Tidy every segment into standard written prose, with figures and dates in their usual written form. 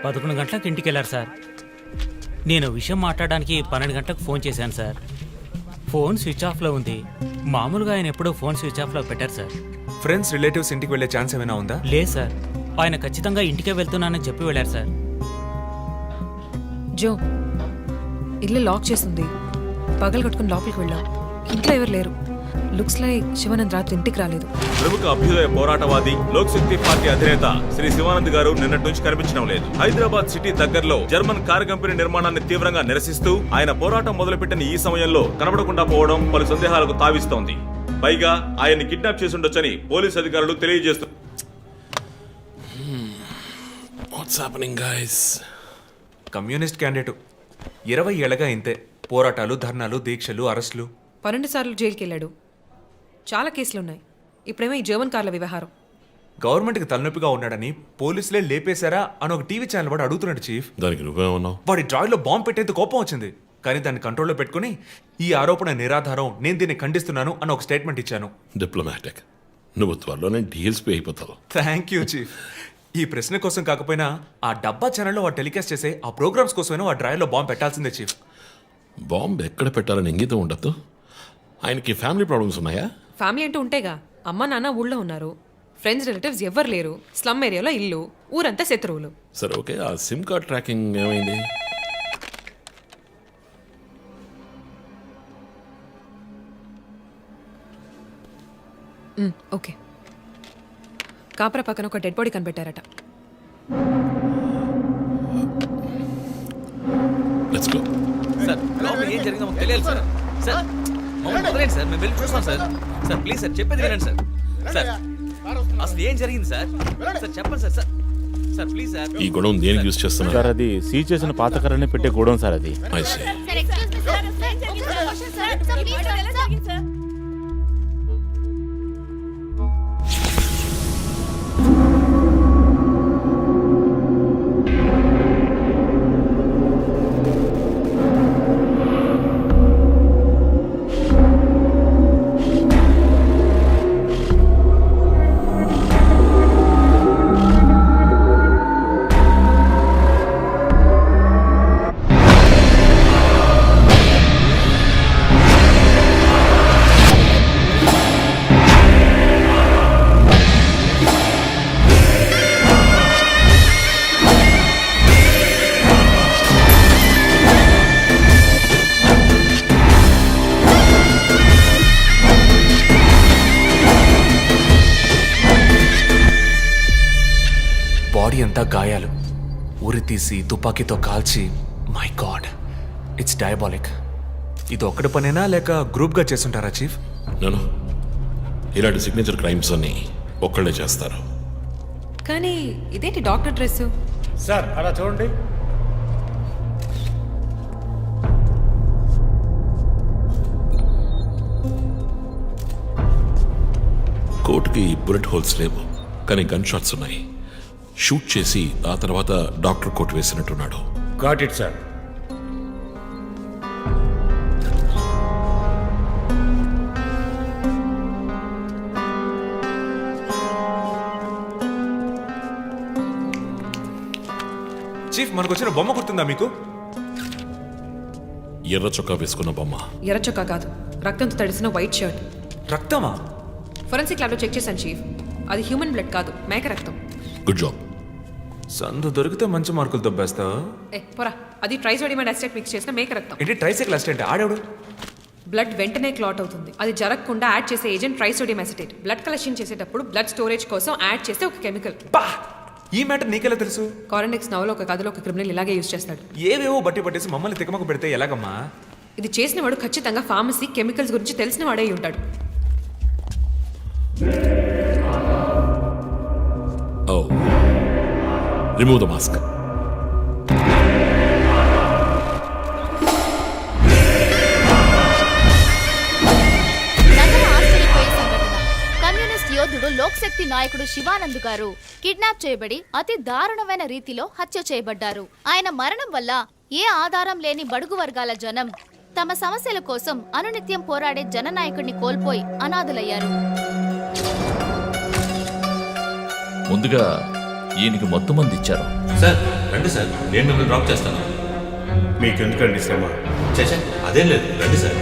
11 గంటలకు ఇంటికి వెళ్ళారు సార్. నేను విషయం మాట్లాడడానికి 12 గంటలకు ఫోన్ చేశాను సార్. ఫోన్ స్విచ్ ఆఫ్లో ఉంది. మామూలుగా ఆయన ఎప్పుడూ ఫోన్ స్విచ్ ఆఫ్లో పెట్టారు సార్. ఫ్రెండ్స్ రిలేటివ్స్ ఇంటికి వెళ్ళే ఛాన్స్ ఏమైనా ఉందా? లేదు సార్, ఆయన ఖచ్చితంగా ఇంటికే వెళ్తున్నానని చెప్పి వెళ్ళారు సార్. జో, ఇల్లు లాక్ చేసింది. పగలు కట్టుకుని లోపలికి వెళ్ళాం. ఇంట్లో ఎవరు లేరు. లుక్స్ లైక్ శివానంద్ రాత్రి ఇంటికి రాలేదు. ప్రముఖ అభ్యుదయ పోరాటవాది లోక్ శక్తి పార్టీ అధినేత శ్రీ శివానంద్ గారు నిన్నటి నుంచి కనిపించడం లేదు. హైదరాబాద్ సిటీ దగ్గరలో జర్మన్ కార్ కంపెనీ నిర్మాణాన్ని తీవ్రంగా నిరసిస్తూ ఆయన పోరాటం మొదలుపెట్టిన ఈ సమయంలో కనబడకుండా పోవడం పలు సందేహాలకు తావిస్తోంది. పైగా ఆయన్ని కిడ్నాప్ చేసి ఉండొచ్చని పోలీసు అధికారులు తెలియజేస్తున్నారు. కమ్యూనిస్ట్ క్యాండిడేట్ 20 ఏళ్లగా ఇంతే. పోరాటాలు, ధర్నాలు, దీక్షలు, అరెస్టులు. 12 సార్లు జైలుకి వెళ్ళాడు. చాలా కేసులున్నాయి. ఇప్పుడేమో ఈ జర్మన్ కార్ల వ్యవహారం. గవర్నమెంట్కి తలనొప్పిగా ఉన్నాడని పోలీసులే లేపేశారా అని ఒక టీవీ ఛానల్ వాడు అడుగుతున్నాడు చీఫ్. దానికి నువ్వేమన్నావు? వాడి డ్రాయిలో బాంబు పెట్టేందుకు కోపం వచ్చింది, కానీ దాన్ని కంట్రోల్లో పెట్టుకుని ఈ ఆరోపణ నిరాధారం, నేను దీన్ని ఖండిస్తున్నాను అని ఒక స్టేట్మెంట్ ఇచ్చాను. డిప్లొమాటిక్. నువ్వు త్వరలోనే డీఎల్స్పీ అయిపోతావు. Thank you chief. ఈ ప్రశ్న కోసం కాకపోయినా ఆ డబ్బా ఛానల్లో వాడు టెలికాస్ట్ చేసే ఆ ప్రోగ్రామ్స్ కోసమైనా ఆ డ్రాయిలో బాంబు పెట్టాల్సిందే చీఫ్. బాంబు ఎక్కడ పెట్టాలని ఇంగితం ఉండద్దు. ఆయనకి ఫ్యామిలీ ప్రాబ్లమ్స్ ఉన్నాయా? ఫ్యామిలీ అంటూ ఉంటేగా. అమ్మ నాన్న ఊళ్ళో ఉన్నారు. ఫ్రెండ్స్ రిలేటివ్స్ ఎవ్వరు లేరు. స్లమ్ ఏరియాలో ఇల్లు, ఊరంతా శత్రువులు. సరే ఓకే, ఆ సిమ్ కార్డ్ ట్రాకింగ్ ఏమైంది? ఓకే. కాపర పక్కన ఒక డెడ్ బాడీ కనిపెట్టారట. Let's go. సార్ లోపల ఏం జరిగిందో మాకు తెలియాలి సార్. సార్ మమ్మల్ని వదిలేండి సార్, మేము వెళ్ళి చూస్తాం సార్. సార్ ప్లీజ్ సార్, చెప్పేది వినండి సార్. సార్ అసలు ఏం జరిగింది సార్? సార్ చెప్పండి sir. Sir sir please sir. ఈ గొడవ దేనికి యూజ్ చేస్తున్నారు? సార్ అది సీజ్ చేసిన పాత కర్రని పెట్టే గోడౌన్ సార్ అది. I see. బాడీ అంతా గాయాలు, ఉరి తీసి తుపాకీతో కాల్చి. My God, it's diabolic. ఇది ఒక్కడి పనేనా లేక గ్రూప్గా చేస్తుంటారా చీఫ్? నేను ఇలాంటి సిగ్నేచర్ క్రైమ్స్ అన్ని ఒక్కళ్ళే చేస్తారు. కానీ ఇదేంటి డాక్టర్ డ్రెస్? సార్ అలా చూడండి. కోట్కి బుల్లెట్ హోల్స్ లేవు, కానీ గన్ షాట్స్ ఉన్నాయి. షూట్ చేసి ఆ తర్వాత డాక్టర్ కోట్ వేసినట్టున్నాడు. Got it sir. చీఫ్, మనకు వచ్చిన బొమ్మ గుర్తుందా మీకు? ఎర్ర చొక్కా వేసుకున్న బొమ్మ. ఎర్ర చొక్కా కాదు, రక్తంతో తడిసిన వైట్ షర్ట్. రక్తమా? ఫోరెన్సిక్ ల్యాబ్లో చెక్ చేశాను చీఫ్. అది హ్యూమన్ బ్లడ్ కాదు, మేక రక్తం. Good job. సందు దొరికితే మంచి మార్కులు దొబ్బేస్తావు. పోరా, అది ట్రైసోడియం అండ్ అసిటేట్ మిక్స్ చేసిన మేక రక్తం. ఏంటి ట్రైసైకిల్ అసిస్టెంట్? ఆడేవాడు. బ్లడ్ వెంటనే క్లాట్ అవుతుంది. అది జరగకుండా యాడ్ చేసే agent trisodium acetate. Blood collection చేసేటప్పుడు బ్లడ్ స్టోరేజ్ కోసం యాడ్ చేసే ఒక కెమికల్. ఈ మ్యాటర్ నీకెలా తెలుసు? కారెండెక్స్ నవలో ఒక కథలో ఒక క్రిమినల్ ఇలాగే యూజ్ చేస్తాడు. ఏవేవో బట్టి పట్టేసి మమ్మల్ని తికమక పెడితే ఎలాగమ్మా? ఇది చేసిన వాడు ఖచ్చితంగా ఫార్మసీ, కెమికల్స్ గురించి తెలిసిన వాడే ఉంటాడు. Oh. Remove the mask. Communist యోధుడు లోక్ శక్తి నాయకుడు శివానంద్ గారు కిడ్నాప్ చేయబడి అతి దారుణమైన రీతిలో హత్య చేయబడ్డారు. ఆయన మరణం వల్ల ఏ ఆధారం లేని బడుగు వర్గాల జనం తమ సమస్యల కోసం అనునిత్యం పోరాడే జననాయకుడిని కోల్పోయి అనాథులయ్యారు. ముందుగా ఈయనకి మొత్తం మంది ఇచ్చారు. సార్ రండి సార్, నేను మిమ్మల్ని డ్రాప్ చేస్తాను. మీకు ఎందుకండి శ్రమ? చేసా అదేం లేదు, రండి సార్.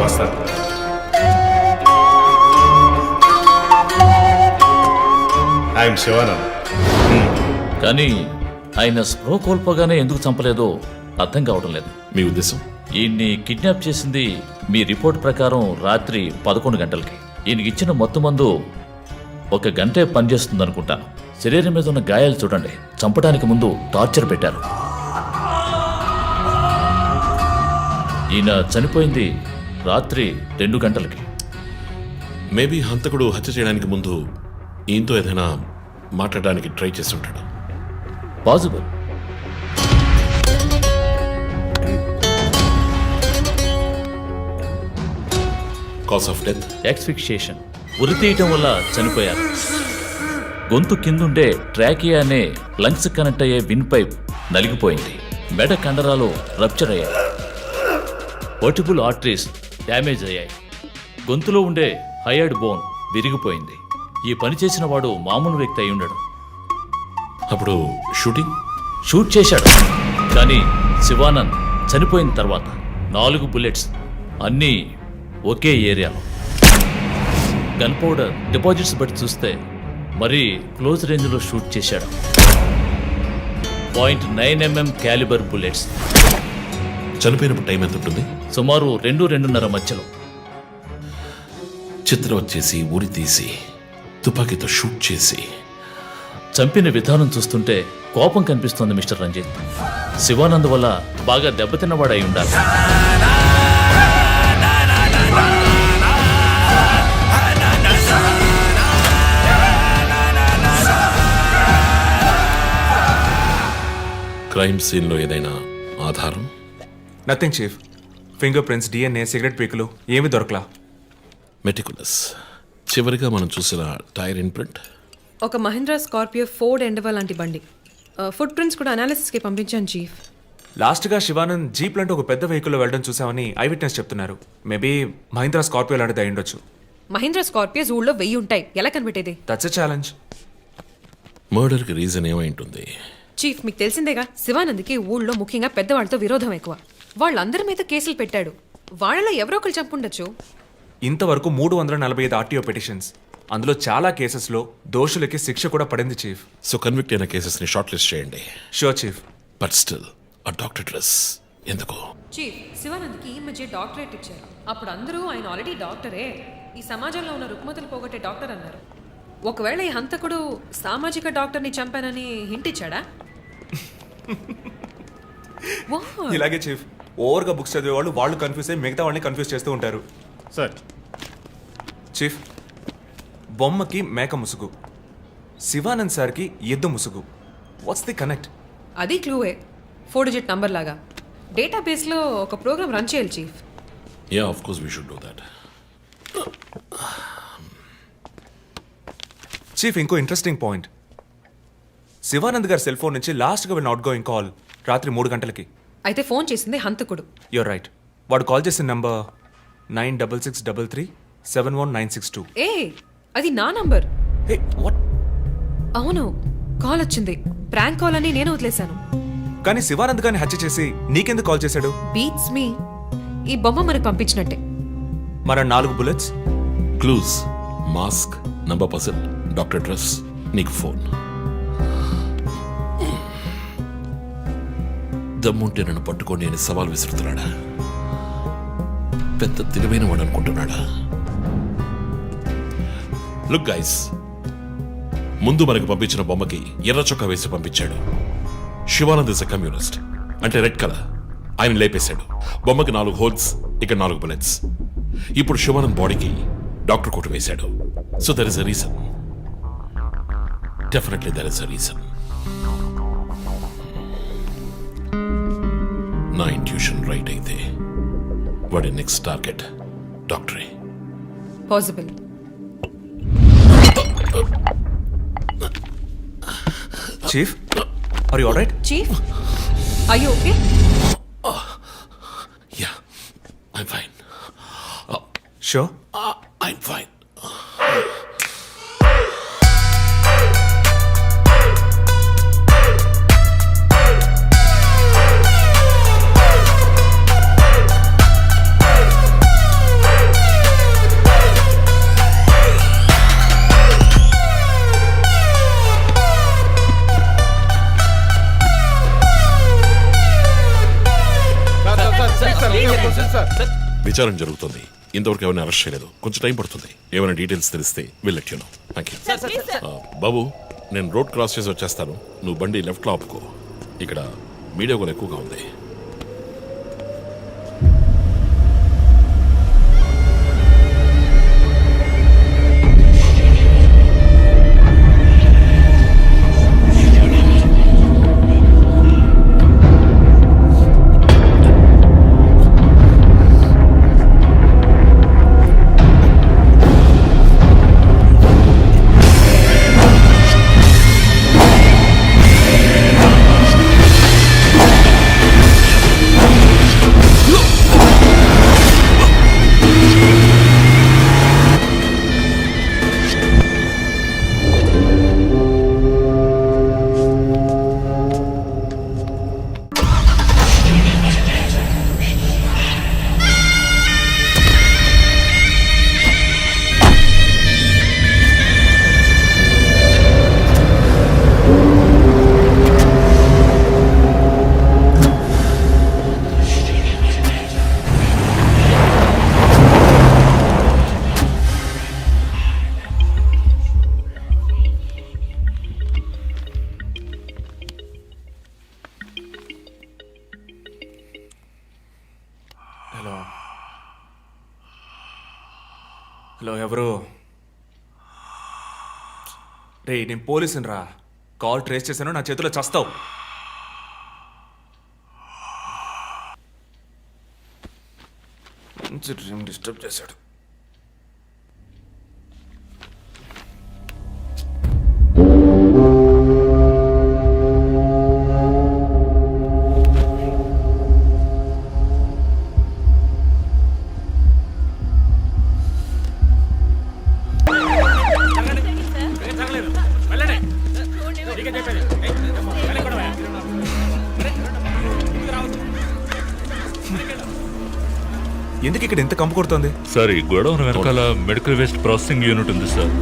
వస్తాను. ఐఎమ్ శివానంద్. కానీ ఆయన స్పృహ కోల్పోగానే ఎందుకు చంపలేదో అర్థం కావడం లేదు. మీ ఉద్దేశం? ఈయన్ని కిడ్నాప్ చేసింది మీ రిపోర్ట్ ప్రకారం రాత్రి 11 గంటలకి. ఈయనకి ఇచ్చిన మొత్తం మందు 1 గంటే పనిచేస్తుంది అనుకుంటాను. శరీరం మీద ఉన్న గాయాలు చూడండి, చంపడానికి ముందు టార్చర్ పెట్టారు. ఈయన చనిపోయింది రాత్రి 2 గంటలకి. మేబీ హంతకుడు హత్య చేయడానికి ముందు ఈయనతో ఏదైనా మాట్లాడడానికి ట్రై చేసి ఉంటాడు. Possible. Cause of death? Asphyxiation, ఉరి తీయటం వల్ల చనిపోయారు. గొంతు కిందుండే ట్రాకియా అనే లంగ్స్ కనెక్ట్ అయ్యే విన్ పైప్ నలిగిపోయింది. మెడ కండరాలు రప్చర్ అయ్యాయి. వర్టిబుల్ ఆర్టరీస్ డ్యామేజ్ అయ్యాయి. గొంతులో ఉండే హైయర్డ్ బోన్ విరిగిపోయింది. ఈ పని చేసిన వాడు మామూలు వ్యక్తి అయి ఉండడు. అప్పుడు షూటింగ్? షూట్ చేశాడు, కానీ శివానంద్ చనిపోయిన తర్వాత 4 బుల్లెట్స్ అన్నీ ఒకే ఏరియాలో. గన్ పౌడర్ డిపాజిట్స్ బట్టి చూస్తే మరీ క్లోజ్ రేంజ్లో షూట్ చేశాడు. 0.9 mm క్యాలిబర్ బుల్లెట్స్. చనిపోయినప్పుడు టైం ఎంత ఉంటుంది? సుమారు 2-2:30 మధ్యలో. చిత్రం వచ్చేసి ఉరి తీసి తుపాకీతో షూట్ చేసి చంపిన విధానం చూస్తుంటే కోపం కనిపిస్తోంది మిస్టర్ రంజిత్. శివానంద్ వల్ల బాగా దెబ్బతిన్నవాడై ఉండాలి. క్రైమ్ సీన్లో ఏదైనా ఆధారం? Nothing chief. Finger prints, DNA, cigarette పీకులు ఏమీ దొరకలా. మెటికులస్. చివరిగా మనం చూసిన టైర్ ఇంప్రింట్? ఒక మహీంద్రా స్కార్పియో ఫోర్డ్ ఎండవా లాంటి బండి. ఫుట్ ప్రింట్స్ కూడా అనాలిసిస్కి పంపించాను చీఫ్. లాస్ట్గా శివానంద్ జీప్ లాంటి ఒక పెద్ద వెహికల్లో వెళ్ళడం చూసామని ఐ విట్నెస్ చెప్తున్నారు. మేబీ మహీంద్రా స్కార్పియో లాంటిది అయి ఉండొచ్చు. మహీంద్రా స్కార్పియోస్ ఊళ్ళో 1000 ఉంటాయి, ఎలా కనిపెట్టేది? That's a challenge. మర్డర్కి రీజన్ ఏమై ఉంటుంది? చీఫ్, మీకు తెలిసిందేగా, శివానంద్కి ఊళ్ళో ముఖ్యంగా పెద్దవాళ్ళతో విరోధం ఎక్కువ. వాళ్ళందరి మీద కేసులు పెట్టాడు. వాళ్ళలో ఎవరో ఒకరు చంపుండొచ్చు. ఇంతవరకు 345 ఆర్టీఓ పిటిషన్స్. అందులో చాలా కేసెస్లో దోషులకి శిక్ష కూడా పడింది చీఫ్. సో కన్విక్ట్ అయిన కేసెస్ని షార్ట్ లిస్ట్ చేయండి. Sure chief. బట్ స్టిల్ ఆ డాక్టర్ డ్రెస్ ఎందుకు? చీఫ్, శివానంద్కి ఈ మధ్య డాక్టరేట్ ఇచ్చారు. అప్పుడు అందరూ ఆయన ఆల్రెడీ డాక్టరే, ఈ సమాజంలో ఉన్న రుగ్మతలు పోగొట్టే డాక్టర్ అన్నారు. ఒకవేళ ఈ హంతకుడు సామాజిక డాక్టర్ని చంపానని హింట్ ఇచ్చాడా? What? ఇలాగే చీఫ్, ఓవర్గా బుక్స్ చదివే వాళ్ళు కన్ఫ్యూజ్ అయ్యి మిగతా వాళ్ళని కన్ఫ్యూజ్ చేస్తూ ఉంటారు. సార్, చీఫ్, బొమ్మకి మేక ముసుగు, శివానంద్ సార్కి ఎద్దు ముసుగు. What's the connect? అది క్లూవే, 4 డిజిట్ నంబర్ లాగా. డేటాబేస్లో ఒక ప్రోగ్రామ్ రన్ చేయాలి chief. Yeah, of course we should do that. Chief, ఇంకో ఇంట్రెస్టింగ్ పాయింట్. శివానంద్ గారి సెల్ ఫోన్ నుంచి లాస్ట్గా వెళ్ళిన అవుట్ గోయింగ్ కాల్ రాత్రి 3 గంటలకి. అయితే ఫోన్ చేసింది హంతకుడు. You're right. వాడు కాల్ చేసిన నంబర్ 9663371962. ఏ, అది నా నంబర్. Hey, what? అవును, కాల్ వచ్చింది. ప్రాంక్ కాల్ అని నేను వదిలేశాను. కానీ శివానంద్ గారిని హత్య చేసి నీకెందుకు కాల్ చేశాడు? బీట్స్ మీ. ఈ బొమ్మ మనకు పంపించినట్టే. మన 4 bullets, clues, mask, number person, doctor dress, నీకు ఫోన్. దమ్ముంటే నన్ను పట్టుకోండి అని సవాల్ విసురుతున్నాడా? పెద్ద తెలివైన వాడు అనుకుంటున్నాడా? లుక్ గైస్, ముందు మనకు పంపించిన బొమ్మకి ఎర్ర చొక్కా వేసి పంపించాడు. శివానంద్ ఇస్ ఎ కమ్యూనిస్ట్, అంటే రెడ్ కలర్. ఆయన లేపేశాడు. బొమ్మకి 4 హోల్స్, ఇక్కడ 4 బుల్లెట్స్. ఇప్పుడు శివానంద్ బాడీకి డాక్టర్ కోట్ వేశాడు. So there is a reason. Definitely there is a reason. నా ఇంట్యూషన్ రైట్ అయితే వాడి నెక్స్ట్ టార్గెట్ డాక్టరే. Possible. Chief, are you alright? Chief, are you okay? Yeah, I'm fine. Sure. I'm fine. విచారణ జరుగుతుంది. ఇంతవరకు ఎవరిని arrest చేయలేదు. కొంచెం టైం పడుతుంది. ఏమైనా డీటెయిల్స్ తెలిస్తే will let you know. Thank you. బాబు, నేను రోడ్ క్రాస్ చేసి వచ్చేస్తాను. నువ్వు బండి లెఫ్ట్లో ఆపుకో. ఇక్కడ మీడియా కూడా ఎక్కువగా ఉంది. హలో, ఎవరు? రే, నేను పోలీసుని రా. కాల్ ట్రేస్ చేశాను, నా చేతిలో చస్తావు. మంచి డ్రీమ్ డిస్టర్బ్ చేశాడు. ఎందుకు ఇక్కడ ఎంత కంపు కొడుతోంది? సార్, ఈ గొడవన వెనకాల మెడికల్ వేస్ట్ ప్రాసెసింగ్ యూనిట్ ఉంది సార్.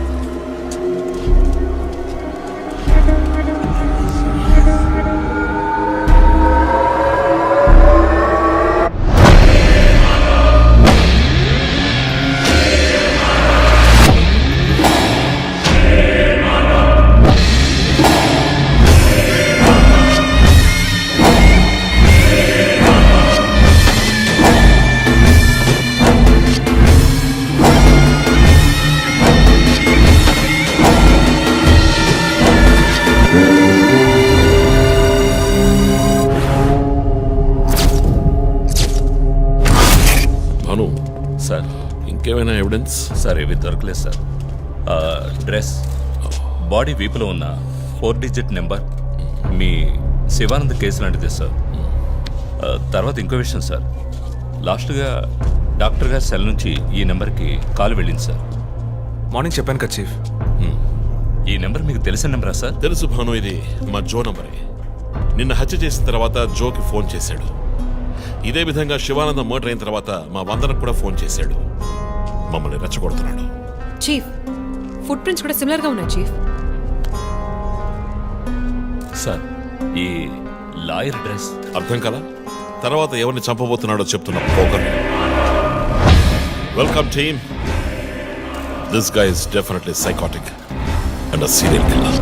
సార్, ఇంకేమైనా ఎవిడెన్స్? సార్, ఏవి దొరకలేదు సార్. డ్రెస్, బాడీ వీపులో ఉన్న 4 డిజిట్ నెంబర్ మీ శివానంద్ కేసు లాంటిదే సార్. తర్వాత ఇంకో విషయం సార్, లాస్ట్గా డాక్టర్ గారి సెల్ నుంచి ఈ నెంబర్కి కాల్ వెళ్ళింది సార్. మార్నింగ్ చెప్పాను కదా చీఫ్. ఈ నెంబర్ మీకు తెలిసిన నెంబరా సార్? తెలుసు భాను, ఇది మా జో నంబరే. నిన్న హత్య చేసిన తర్వాత జోకి ఫోన్ చేశాడు. ఇదే విధంగా శివానందం మర్డర్ అయిన తర్వాత మా వందనకు కూడా ఫోన్ చేశాడు. మమ్మల్ని రెచ్చగొడుతున్నాడు. చీఫ్, ఫుట్ ప్రింట్స్ కూడా సిమిలర్ గా ఉన్నాయి చీఫ్. సార్, ఈ లాయర్ డ్రెస్ అర్థం కదా? తర్వాత ఎవరిని చంపబోతున్నాడో చెప్తున్న పోగర్. Welcome team. This guy is definitely psychotic and a serial killer.